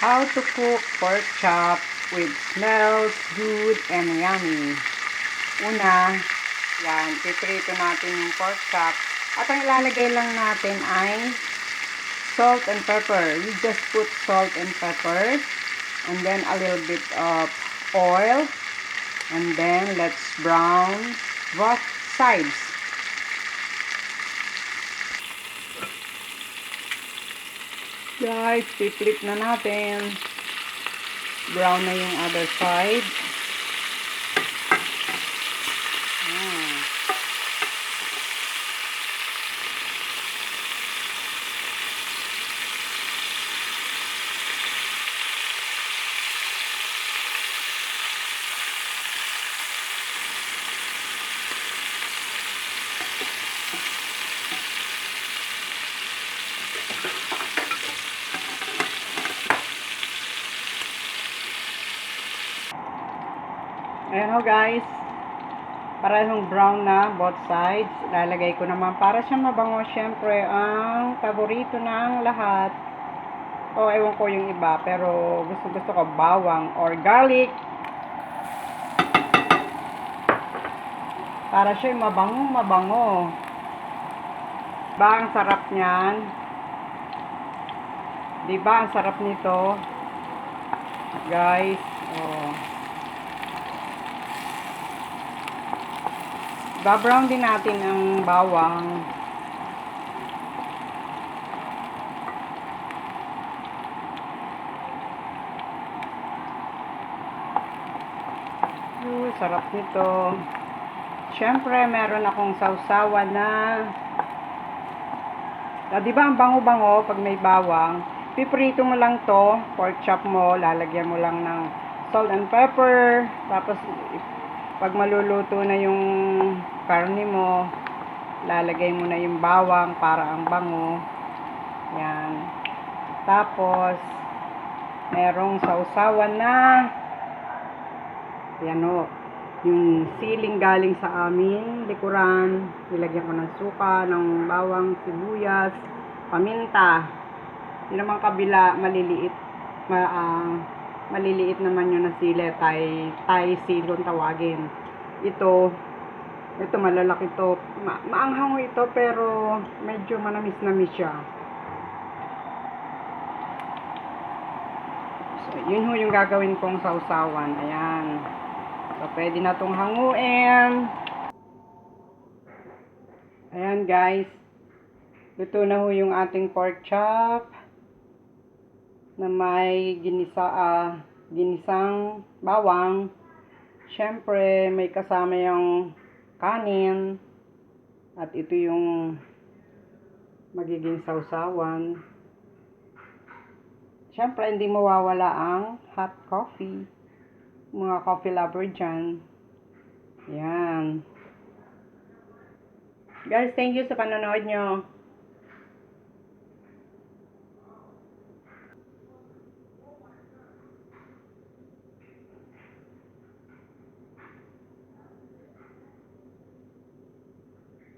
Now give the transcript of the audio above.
How to cook pork chop with smells good and yummy. Una, yan, piprito natin yung pork chop. At ang ilalagay lang natin ay salt and pepper. We just put salt and pepper. And then a little bit of oil. And then let's brown both sides. Guys, flip na natin. Brown na yung other side. Ayan o guys, parehong brown na both sides. Lalagay ko naman para siyang mabango, syempre ang paborito ng lahat. O ewan ko yung iba, pero gusto ko bawang or garlic. Para siya mabango. Diba ang sarap niyan? Diba ang sarap nito? Guys, oh. Ba-brown din natin ang bawang. Sarap nito. Siyempre, meron akong sausawan na di ba ang bango-bango pag may bawang. Piprito mo lang to, pork chop mo, lalagyan mo lang ng salt and pepper. Tapos pag maluluto na yung karne mo, lalagay mo na yung bawang para ang bango. Yan. Tapos, merong sausawan na, yan o, yung siling galing sa amin, likuran. Nilagyan ko ng suka, ng bawang, sibuyas, paminta. Yun naman kabila, maliliit. Maliliit naman yun na sili, Thai silon tawagin. Ito malalaki to. Maanghang ito pero medyo manamis-namis siya. So, yun ho yung gagawin kong sausawan. Ayan. So, pwede na itong hanguin. Ayan guys. Luto na ho yung ating pork chop na may ginisang bawang. Siyempre, may kasama yung kanin. At ito yung magiging sausawan. Siyempre, hindi mawawala ang hot coffee. Mga coffee lover dyan. Yan. Guys, thank you sa panonood nyo.